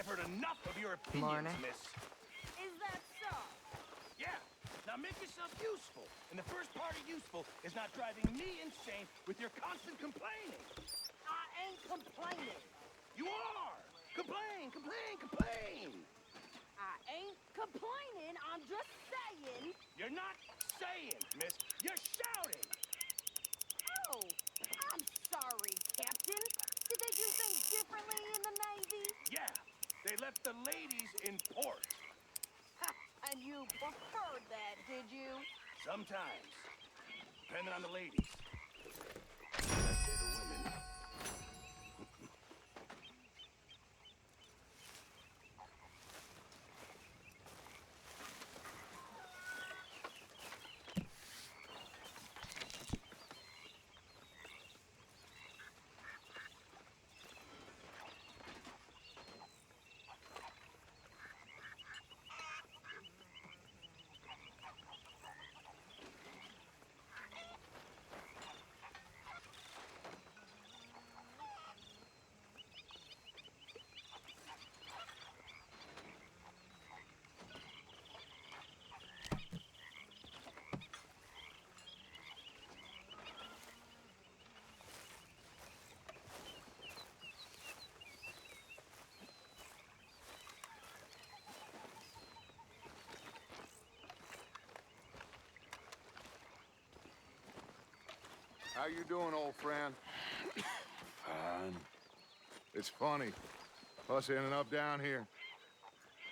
I've heard enough of your opinions, Morning. miss. Is that so? Yeah. Now make yourself useful. And the first part of useful is not driving me insane with your constant complaining. I ain't complaining. You are! Complain, complain, complain! I ain't complaining. I'm just saying. You're not saying, miss. You're shouting! Oh, I'm sorry, Captain. Did they do things differently in the Navy? Yeah, they left the ladies in port. Ha, and you preferred that, did you? Sometimes. Depending on the ladies. I say the women. How you doing, old friend? Fine. It's funny, us ending up down here.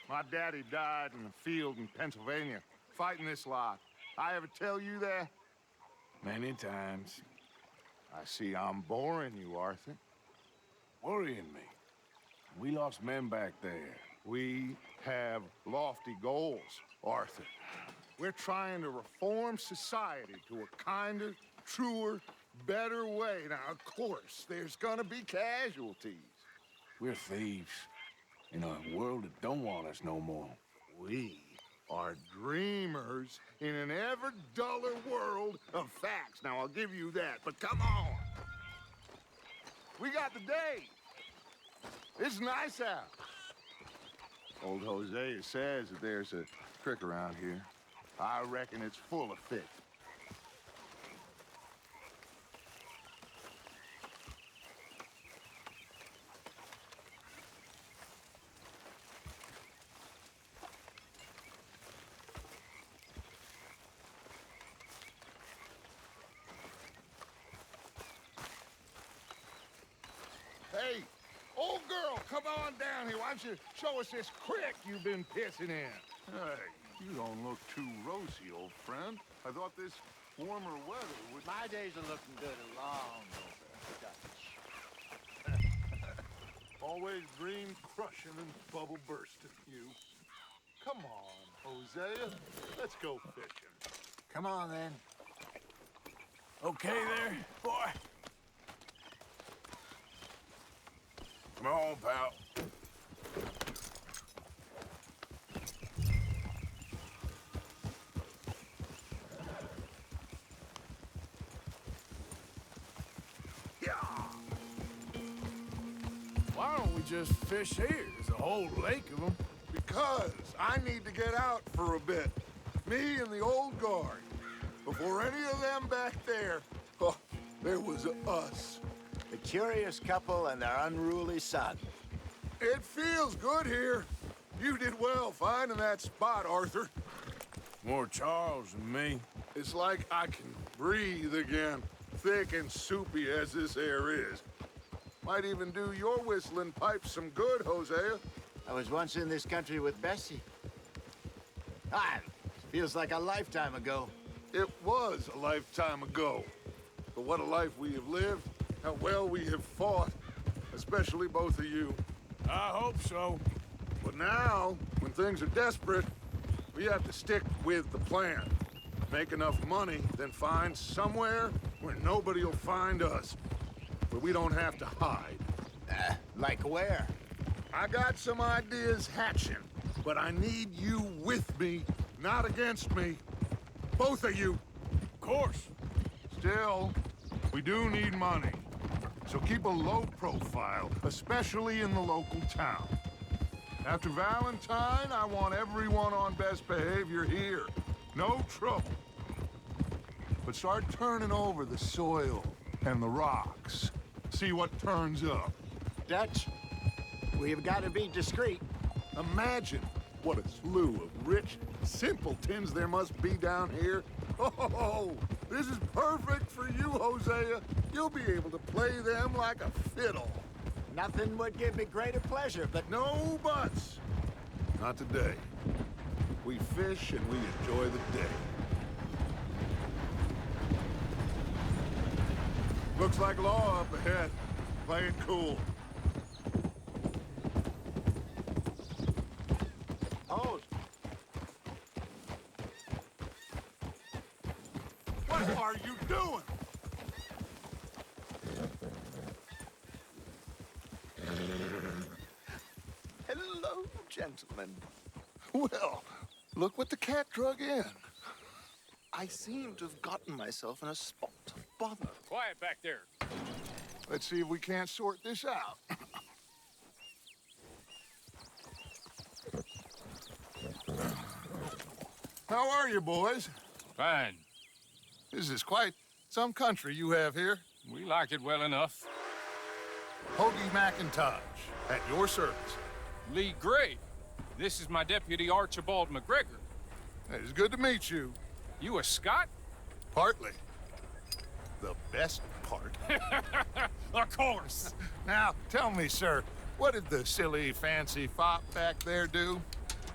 My daddy died in a field in Pennsylvania, fighting this lot. I ever tell you that? Many times. I see I'm boring you, Arthur. Worrying me. We lost men back there. We have lofty goals, Arthur. We're trying to reform society to a kinder, truer, better way. Now, of course, there's gonna be casualties. We're thieves. In a world that don't want us no more. We are dreamers in an ever duller world of facts. Now, I'll give you that, but come on. We got the day. It's nice out. Old Hoseã says that there's a trick around here. I reckon it's full of fish. Hey, old girl, come on down here. Why don't you show us this creek you've been pissing in? Hey, you don't look too rosy, old friend. I thought this warmer weather would... My days are looking good long over, Dutch. Always dream crushing and bubble bursting, you. Come on, Hoseã. Let's go fishing. Come on, then. Okay there, boy? Come on, pal. Why don't we just fish here? There's a whole lake of them. Because I need to get out for a bit. Me and the old guard. Before any of them back there, oh, there was us. The curious couple and their unruly son. It feels good here. You did well finding that spot, Arthur. More Charles than me. It's like I can breathe again, thick and soupy as this air is. Might even do your whistling pipes some good, Hoseã. I was once in this country with Bessie. Feels like a lifetime ago. It was a lifetime ago. But what a life we have lived, how well we have fought, especially both of you. I hope so. But now, when things are desperate, we have to stick with the plan. Make enough money, then find somewhere where nobody will find us. Where we don't have to hide. Like where? I got some ideas hatching, but I need you with me, not against me. Both of you. Of course. Still, we do need money. So keep a low profile, especially in the local town. After Valentine, I want everyone on best behavior here. No trouble. But start turning over the soil and the rocks. See what turns up. Dutch, we've got to be discreet. Imagine what a slew of rich simpletons there must be down here. Oh, this is perfect for you, Hoseã. You'll be able to play them like a fiddle. Nothing would give me greater pleasure, but No buts. Not today. We fish and we enjoy the day. Looks like law up ahead. Play it cool. Hose. What are you doing? Hello, gentlemen. Well, look what the cat drug in. I seem to have gotten myself in a spot of bother. Quiet back there. Let's see if we can't sort this out. How are you, boys? Fine. This is quite some country you have here. We like it well enough. Hoagie McIntosh, at your service. Lee Gray. This is my deputy Archibald McGregor. It's good to meet you. You a Scot? Partly. The best part. Of course. Now, tell me, sir, what did the silly, fancy fop back there do?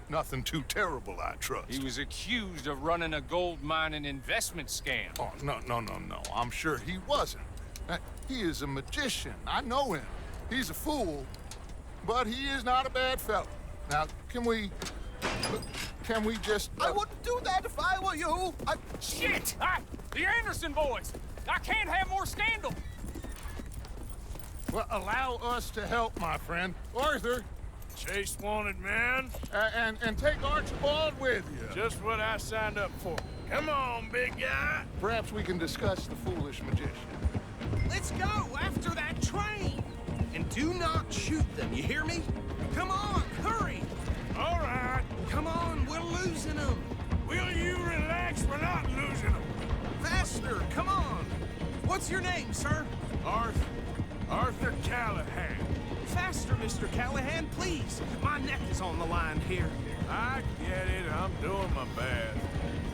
Nothing too terrible, I trust. He was accused of running a gold mining investment scam. Oh, no. I'm sure he wasn't. He is a magician. I know him. He's a fool, but he is not a bad fellow. Now, can we just... I wouldn't do that if I were you. Shit! The Anderson boys! I can't have more scandal! Well, allow us to help, my friend. Arthur, Chase wanted man. and take Archibald with you. Just what I signed up for. Come on, big guy. Perhaps we can discuss the foolish magician. Let's go after that train. And do not shoot them, you hear me? Come on, hurry. All right. Come on, we're losing them. Will you relax? We're not losing them. Faster, come on. What's your name, sir? Arthur Callahan. Faster, Mr. Callahan, please. My neck is on the line here. I get it. I'm doing my best.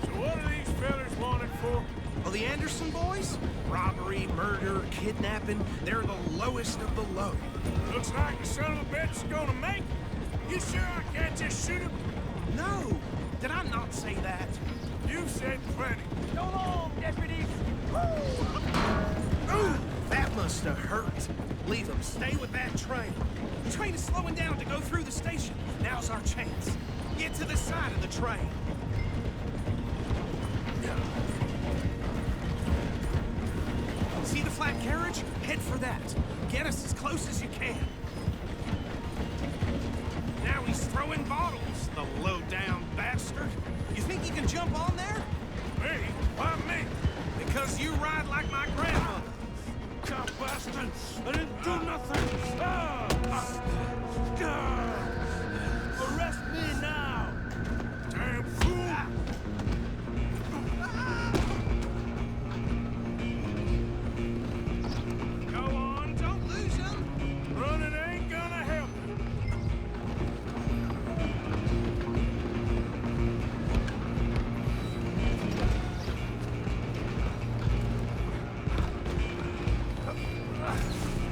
So what are these fellas wanted for? Well, the Anderson boys? Robbery, murder, kidnapping. They're the lowest of the low. Looks like the son of a bitch is gonna make it. You sure I can't just shoot him? No. Did I not say that? You said plenty. Go long, deputies. Ooh, that must have hurt. Leave them. Stay with that train. The train is slowing down to go through the station. Now's our chance. Get to the side of the train. See the flat carriage? Head for that. Get us as close as you can. Now he's throwing bottles, the low-down bastard. You think you can jump on there? Me? Why me? Because you ride like my grandmother. Cop bastard! I didn't do nothing! Arrest me now! Damn fool! Go on, don't lose him! Running ain't gonna help.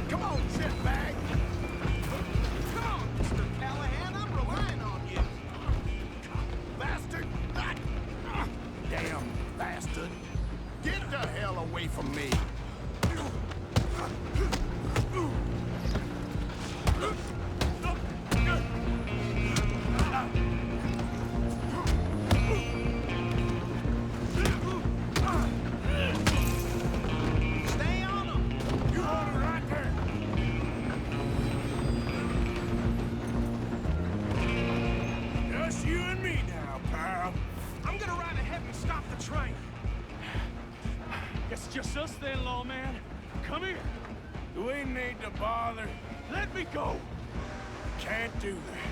Come on, shitbag! Come on, Mr. Callahan, I'm relying on you! Bastard! Damn bastard! Get the hell away from me! Stay on him! You hold it right there. Just you and me now, pal. I'm gonna ride ahead and stop the train. It's just us then, lawman. Come here. Do we need to bother? Let me go. Can't do that.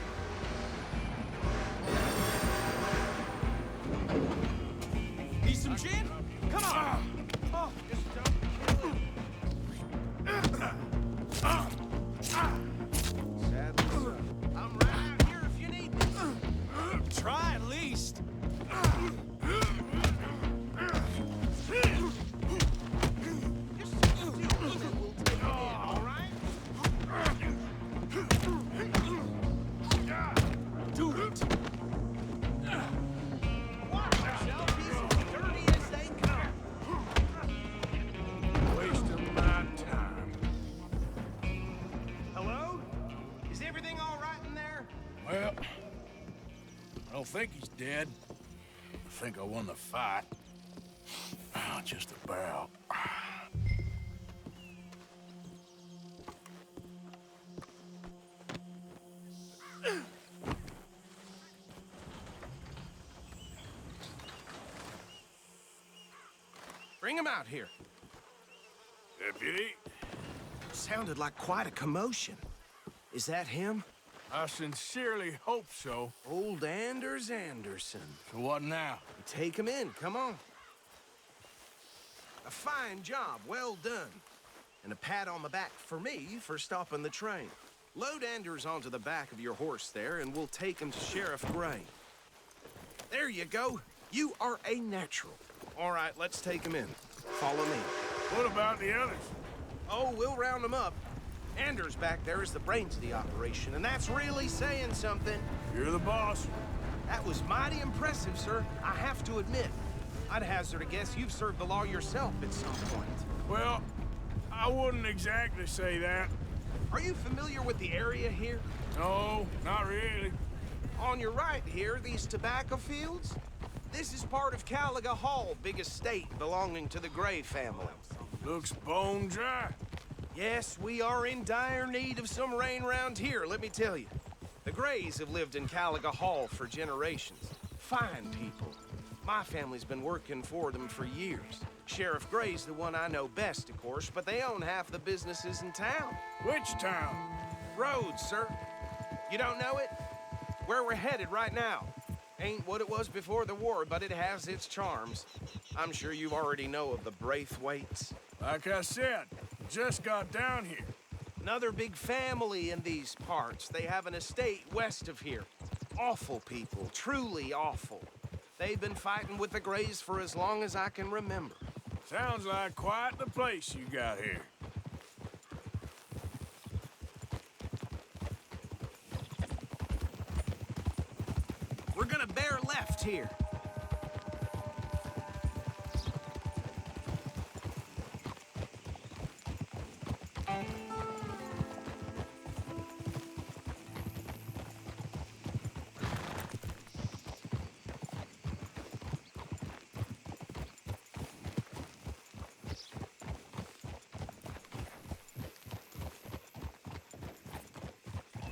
some gin? Come on! Oh, just don't kill it. Sadly so. I'm right out here if you need me. Try at least. Well, I don't think he's dead. I think I won the fight. Oh, just about. Bring him out here. Deputy, Sounded like quite a commotion. Is that him? I sincerely hope so. Old Anders Anderson. So what now? Take him in, come on. A fine job, well done. And a pat on the back for me for stopping the train. Load Anders onto the back of your horse there, and we'll take him to Sheriff Gray. There you go. You are a natural. All right, let's take him in. Follow me. What about the others? Oh, we'll round them up. Anders back there is the brains of the operation, and that's really saying something. You're the boss. That was mighty impressive, sir. I have to admit. I'd hazard a guess you've served the law yourself at some point. Well, I wouldn't exactly say that. Are you familiar with the area here? No, not really. On your right here, these tobacco fields? This is part of Caliga Hall, big estate belonging to the Gray family. Looks bone dry. Yes, we are in dire need of some rain round here, let me tell you. The Grays have lived in Caliga Hall for generations. Fine people. My family's been working for them for years. Sheriff Gray's the one I know best, of course, but they own half the businesses in town. Which town? Rhodes, sir. You don't know it? Where we're headed right now. Ain't what it was before the war, but it has its charms. I'm sure you already know of the Braithwaites. Like I said, just got down here. Another big family in these parts. They have an estate west of here. Awful people, truly awful. They've been fighting with the Grays for as long as I can remember. Sounds like quite the place you got here. We're gonna bear left here.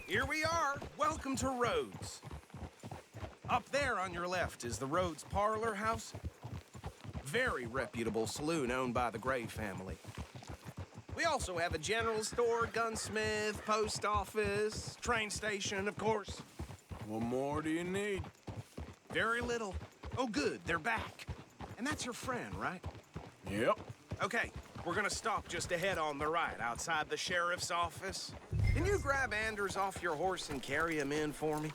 Here we are. Welcome to Rhodes. Up there on your left is the Rhodes Parlor House. Very reputable saloon owned by the Gray family. We also have a general store, gunsmith, post office, train station, of course. What more do you need? Very little. Oh, good, they're back. And that's your friend, right? Yep. Okay, we're gonna stop just ahead on the right, outside the sheriff's office. Can you grab Anders off your horse and carry him in for me?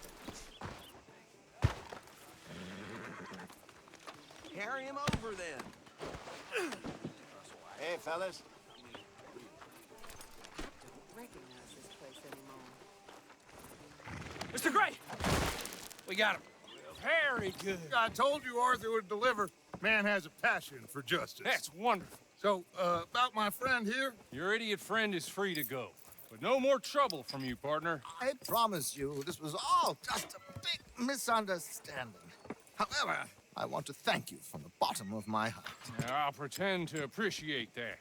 Carry him over, then. Hey, fellas. Recognize this place anymore. Mr. Gray! We got him. Very good. I told you Arthur would deliver. Man has a passion for justice. That's wonderful. So, about my friend here? Your idiot friend is free to go. But no more trouble from you, partner. I promise you, this was all just a big misunderstanding. However, I want to thank you from the bottom of my heart. Now, I'll pretend to appreciate that.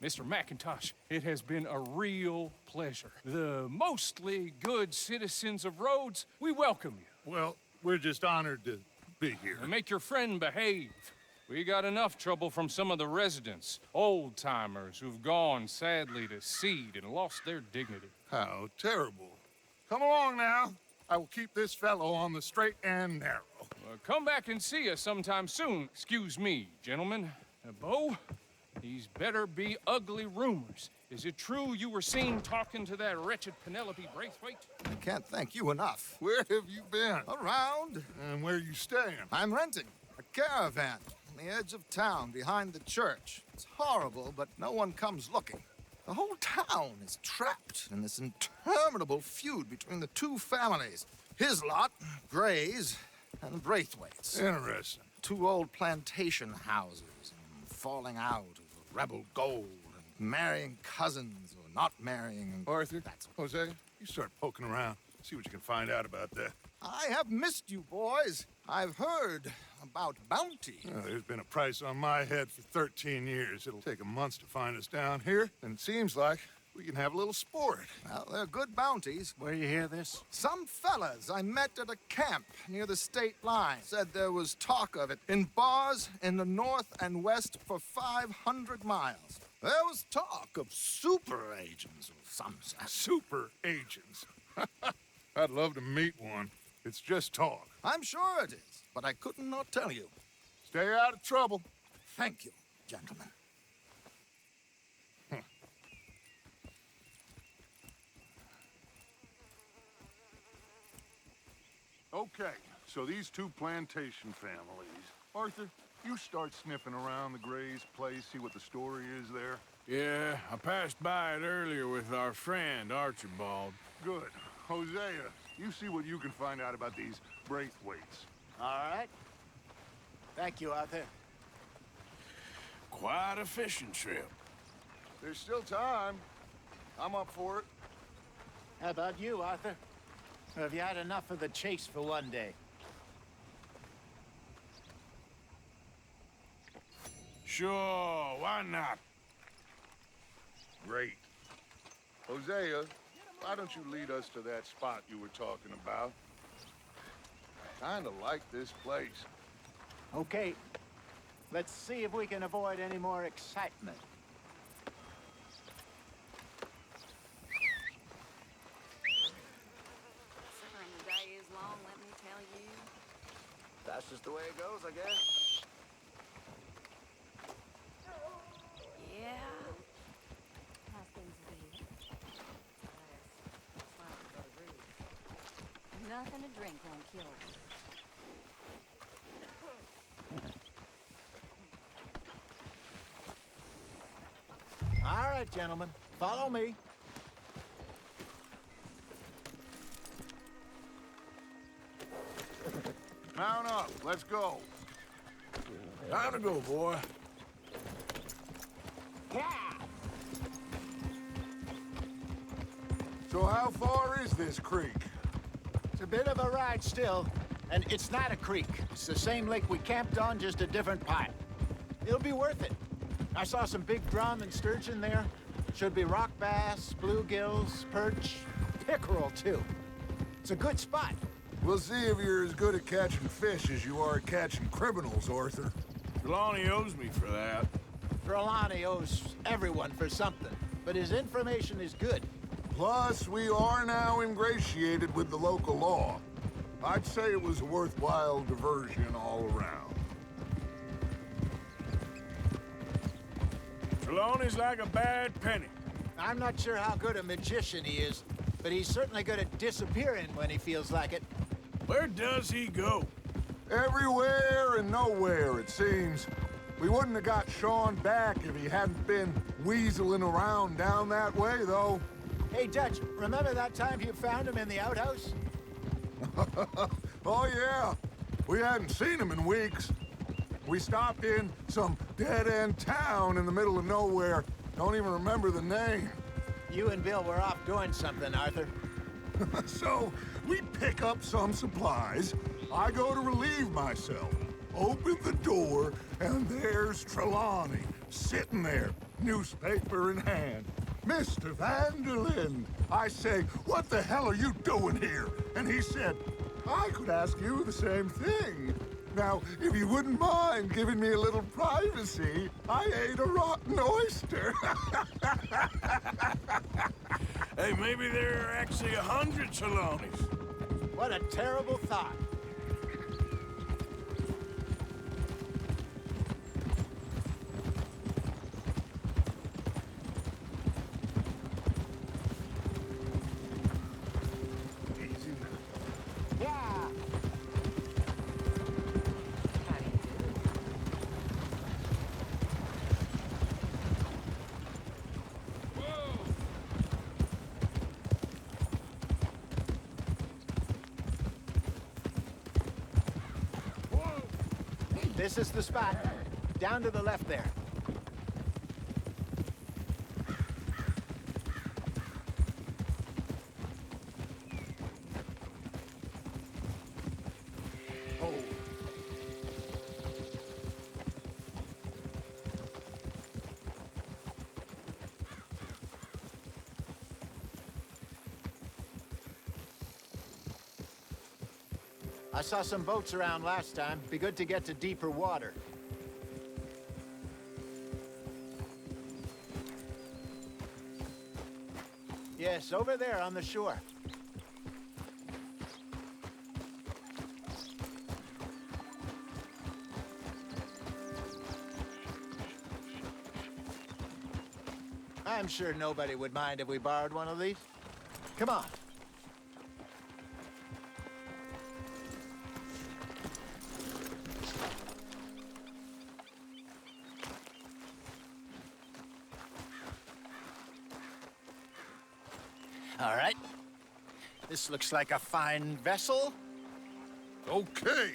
Mr. McIntosh, it has been a real pleasure. The mostly good citizens of Rhodes, we welcome you. Well, we're just honored to be here. And make your friend behave. We got enough trouble from some of the residents, old-timers who've gone, sadly, to seed and lost their dignity. How terrible. Come along now. I will keep this fellow on the straight and narrow. Come back and see us sometime soon. Excuse me, gentlemen. Bo, these better be ugly rumors. Is it true you were seen talking to that wretched Penelope Braithwaite? I can't thank you enough. Where have you been? Around. And where are you staying? I'm renting a caravan on the edge of town behind the church. It's horrible, but no one comes looking. The whole town is trapped in this interminable feud between the two families. His lot, Gray's, and Braithwaite's. Interesting. Two old plantation houses, and falling out of rebel gold, and marrying cousins or not marrying. And Arthur, that's Hosea, you start poking around. See what you can find out about that. I have missed you, boys. I've heard about bounty. Well, there's been a price on my head for 13 years. It'll take a month to find us down here, and it seems like we can have a little sport. Well, they're good bounties. Where you hear this? Some fellas I met at a camp near the state line said there was talk of it in bars in the north and west for 500 miles. There was talk of super agents of some sort. Super agents. I'd love to meet one. It's just talk. I'm sure it is, but I couldn't not tell you. Stay out of trouble. Thank you, gentlemen. Okay, so these two plantation families. Arthur, you start sniffing around the Gray's place, see what the story is there. Yeah, I passed by it earlier with our friend, Archibald. Good. Hosea, you see what you can find out about these Braithwaites. All right. Thank you, Arthur. Quite a fishing trip. There's still time. I'm up for it. How about you, Arthur? Or have you had enough of the chase for one day? Sure, why not? Great. Hosea, why don't you lead us to that spot you were talking about? I kinda like this place. Okay. Let's see if we can avoid any more excitement. Suffering day is long, let me tell you. That's just the way it goes, I guess. Yeah. How's things with you? Nothing to drink won't kill you. All right, gentlemen. Follow me. Mount up, let's go. Time to go, boy. So how far is this creek? It's a bit of a ride still, and it's not a creek. It's the same lake we camped on, just a different part. It'll be worth it. I saw some big drum and sturgeon there. Should be rock bass, bluegills, perch, pickerel, too. It's a good spot. We'll see if you're as good at catching fish as you are at catching criminals, Arthur. Trelawney owes me for that. Trelawney owes everyone for something, but his information is good. Plus, we are now ingratiated with the local law. I'd say it was a worthwhile diversion all around. Trelawney's like a bad penny. I'm not sure how good a magician he is, but he's certainly good at disappearing when he feels like it. Where does he go? Everywhere and nowhere, it seems. We wouldn't have got Sean back if he hadn't been weaseling around down that way, though. Hey, Dutch, remember that time you found him in the outhouse? Oh, yeah. We hadn't seen him in weeks. We stopped in some dead-end town in the middle of nowhere. Don't even remember the name. You and Bill were off doing something, Arthur. So, we pick up some supplies. I go to relieve myself. Open the door, and there's Trelawney, sitting there, newspaper in hand. Mr. Van der Linde. I say, what the hell are you doing here? And he said, I could ask you the same thing. Now, if you wouldn't mind giving me a little privacy, I ate a rotten oyster. Hey, maybe there are actually 100 Trelawneys. What a terrible thought. Easy now. Yeah. This is the spot. Down to the left there. Oh. I saw some boats around last time. Be good to get to deeper water. Yes, over there on the shore. I'm sure nobody would mind if we borrowed one of these. Come on. All right. This looks like a fine vessel. Okay.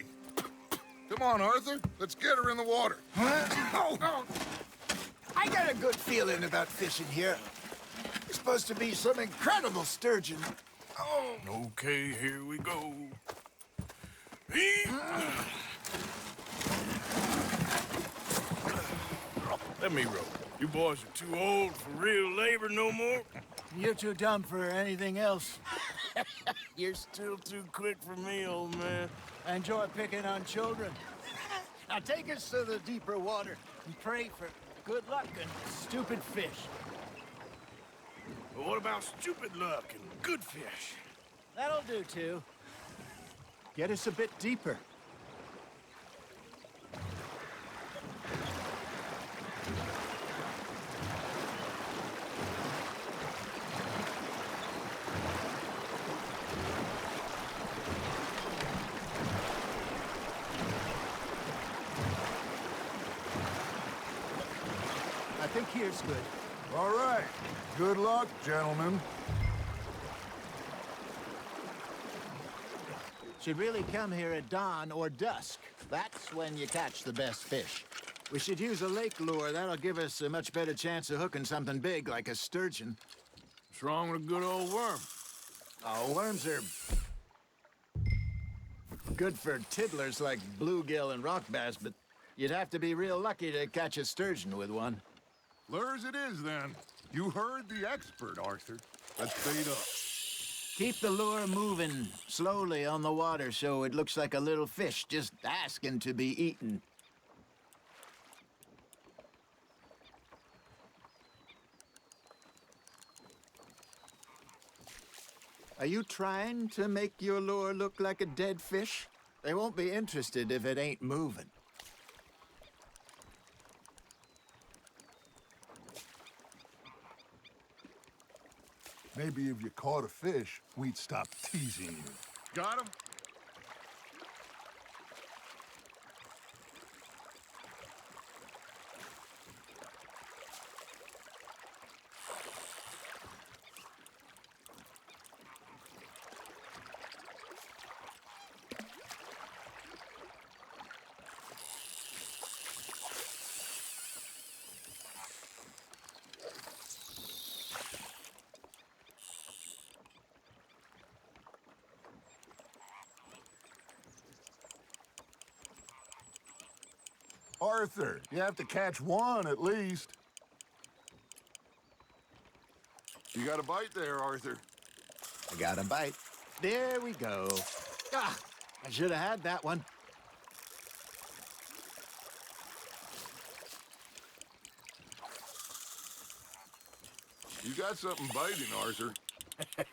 Come on, Arthur. Let's get her in the water. Oh. I got a good feeling about fishing here. It's supposed to be some incredible sturgeon. Oh. Okay, here we go. Let me row. You boys are too old for real labor no more. You're too dumb for anything else. You're still too quick for me, old man. I enjoy picking on children. Now take us to the deeper water and pray for good luck and stupid fish. But what about stupid luck and good fish? That'll do, too. Get us a bit deeper. I think here's good. All right. Good luck, gentlemen. Should really come here at dawn or dusk. That's when you catch the best fish. We should use a lake lure. That'll give us a much better chance of hooking something big like a sturgeon. What's wrong with a good old worm? Oh, worms are good for tiddlers like bluegill and rock bass, but you'd have to be real lucky to catch a sturgeon with one. Lures it is, then. You heard the expert, Arthur. Let's bait up. Keep the lure moving slowly on the water so it looks like a little fish just asking to be eaten. Are you trying to make your lure look like a dead fish? They won't be interested if it ain't moving. Maybe if you caught a fish, we'd stop teasing you. Got him? Arthur, you have to catch one at least. You got a bite there, Arthur. I got a bite. There we go. Ah, I should have had that one. You got something biting, Arthur.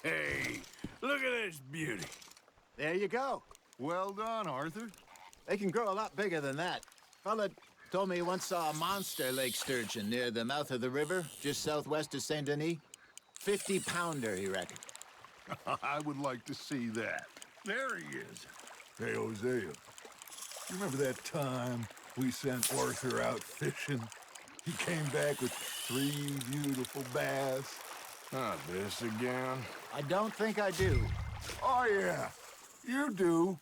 Hey, look at this beauty. There you go. Well done, Arthur. They can grow a lot bigger than that. Fella told me he once saw a monster lake sturgeon near the mouth of the river, just southwest of Saint Denis. 50-pounder, he reckoned. I would like to see that. There he is. Hey, Hoseę. You remember that time we sent Arthur out fishing? He came back with 3 beautiful bass. Not this again. I don't think I do. Oh, yeah. You do.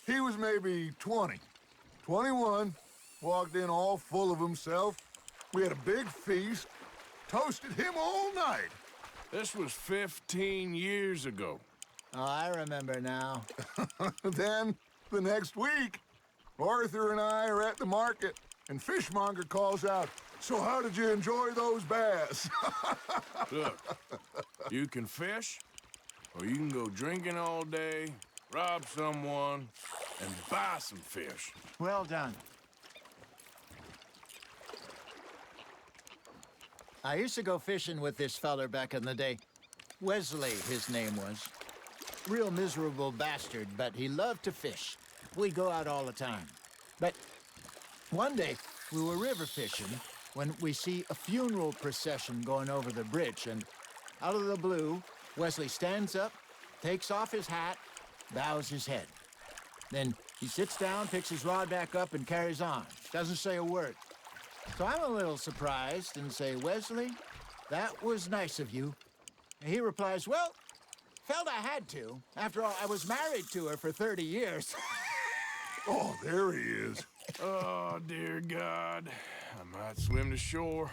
He was maybe 20. 21. Walked in all full of himself. We had a big feast. Toasted him all night. This was 15 years ago. Oh, I remember now. Then, the next week, Arthur and I are at the market, and Fishmonger calls out, "So how did you enjoy those bass?" Look, you can fish, or you can go drinking all day, rob someone, and buy some fish. Well done. I used to go fishing with this feller back in the day. Wesley, his name was. Real miserable bastard, but he loved to fish. We'd go out all the time. But one day, we were river fishing when we see a funeral procession going over the bridge, and out of the blue, Wesley stands up, takes off his hat, bows his head. Then he sits down, picks his rod back up, and carries on. Doesn't say a word. So I'm a little surprised and say, "Wesley, that was nice of you." And he replies, "Well, felt I had to. After all, I was married to her for 30 years. Oh, there he is. Oh, dear God. I might swim to shore.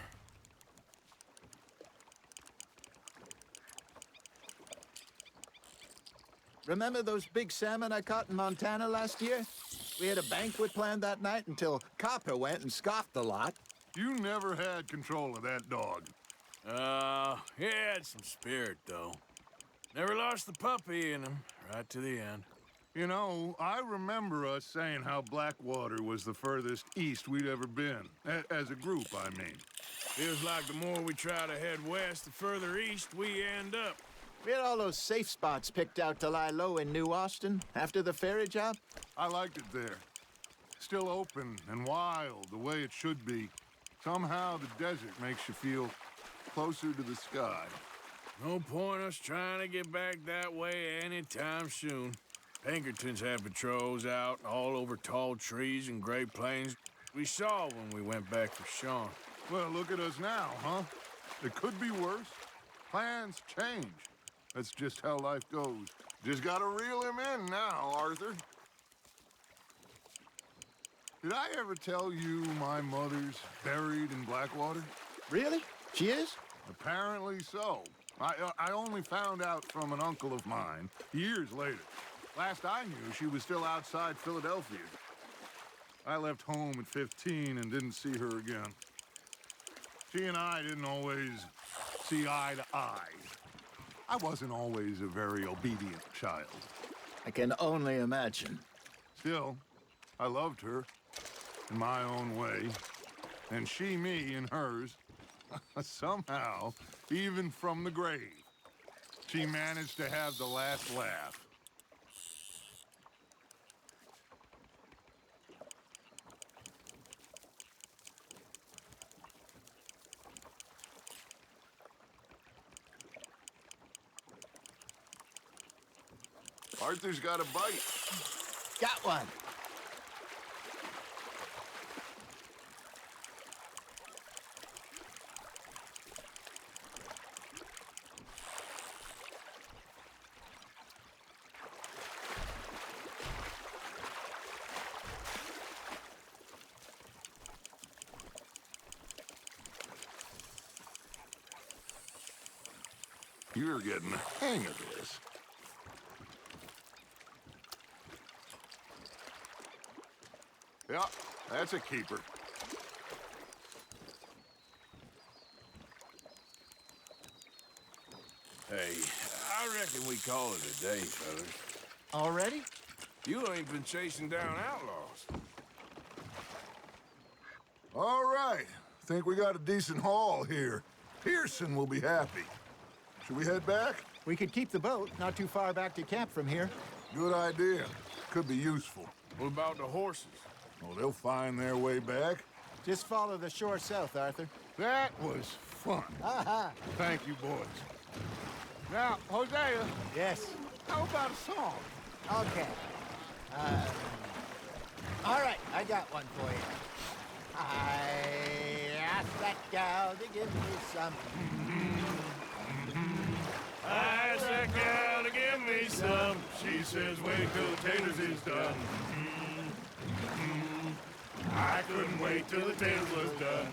Remember those big salmon I caught in Montana last year? We had a banquet planned that night until Copper went and scoffed a lot. You never had control of that dog. He had some spirit, though. Never lost the puppy in him, right to the end. You know, I remember us saying how Blackwater was the furthest east we'd ever been. As a group, I mean. Feels like the more we try to head west, the further east we end up. We had all those safe spots picked out to lie low in New Austin after the ferry job. I liked it there. Still open and wild, the way it should be. Somehow the desert makes you feel closer to the sky. No point us trying to get back that way anytime soon. Pinkertons had patrols out all over tall trees and Great Plains. We saw when we went back for Sean. Well, look at us now, huh? It could be worse. Plans change. That's just how life goes. Just gotta reel him in now, Arthur. Did I ever tell you my mother's buried in Blackwater? Really? She is? Apparently so. I only found out from an uncle of mine years later. Last I knew, she was still outside Philadelphia. I left home at 15 and didn't see her again. She and I didn't always see eye to eye. I wasn't always a very obedient child. I can only imagine. Still, I loved her in my own way, and she me in hers. Somehow, even from the grave, she managed to have the last laugh. Arthur's got a bite. Got one. You're getting the hang of this. Yeah, that's a keeper. Hey, I reckon we call it a day, fellas. Already? You ain't been chasing down outlaws. All right. Think we got a decent haul here. Pearson will be happy. Should we head back? We could keep the boat not too far back to camp from here. Good idea. Could be useful. What about the horses? Oh, they'll find their way back. Just follow the shore south, Arthur. That was fun. Thank you, boys. Now, Hosea, Yes. how about a song? Okay. All right, I got one for you. I asked that gal to give me some. I asked that gal to give me some. She says, wait till the taters is done. I couldn't wait till the taters was done.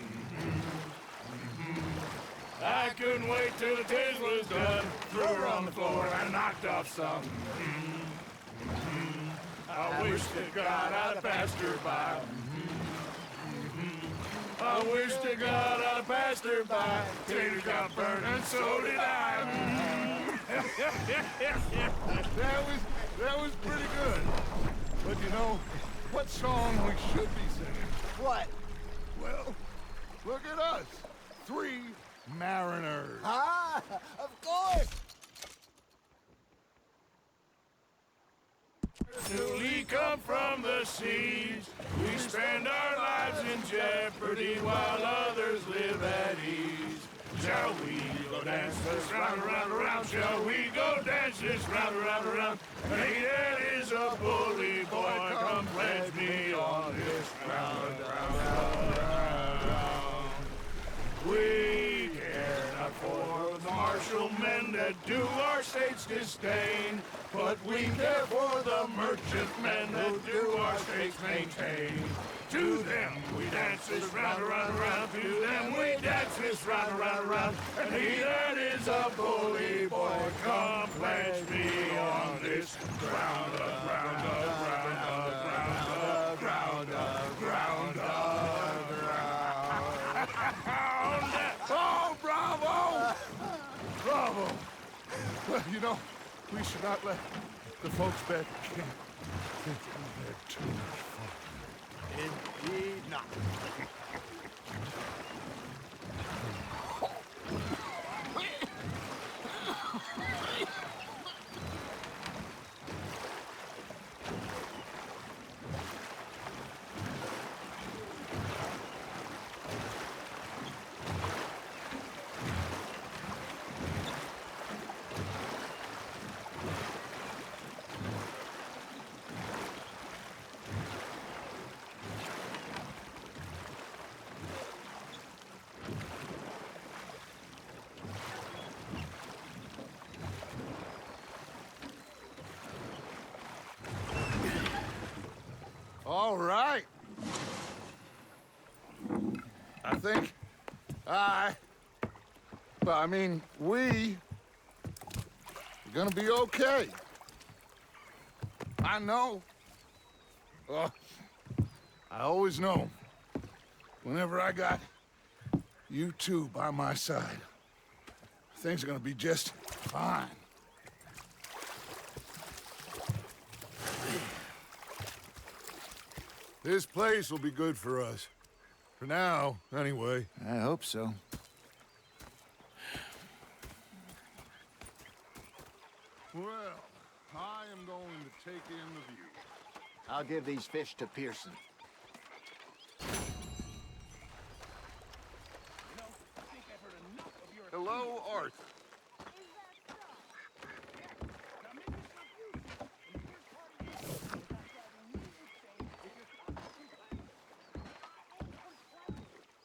I couldn't wait till the taters was done. Threw her on the floor and knocked off some. I wish to God I'd have passed her by. I wish to God I'd have passed her by. Taters got burned and so did I. That was pretty good. But you know, what song we should be singing? What? Well, look at us. 3 mariners. Ah, of course. Newly come from the seas, we spend our lives in jeopardy while others live at ease. Shall we go dance this round, around, around? Shall we go dance this round, around, around? Hey, that is a bully boy, come pledge me on this round, round, round. We care not for the martial men that do our state's disdain, but we care for the merchant men that do our states maintain. To them we dance this round, around, around. To them we dance this round, around, around. And he that is a bully boy, come pledge me on this ground, ground, ground, ground, ground, ground, ground. Oh, bravo! Bravo! Well, you know, we should not let the folks back at camp think we had too much fun. Indeed not. All right. I think we are gonna be okay. I know. I always know. Whenever I got you two by my side, things are gonna be just fine. This place will be good for us. For now, anyway. I hope so. Well, I am going to take in the view. I'll give these fish to Pearson. Hello, Arthur.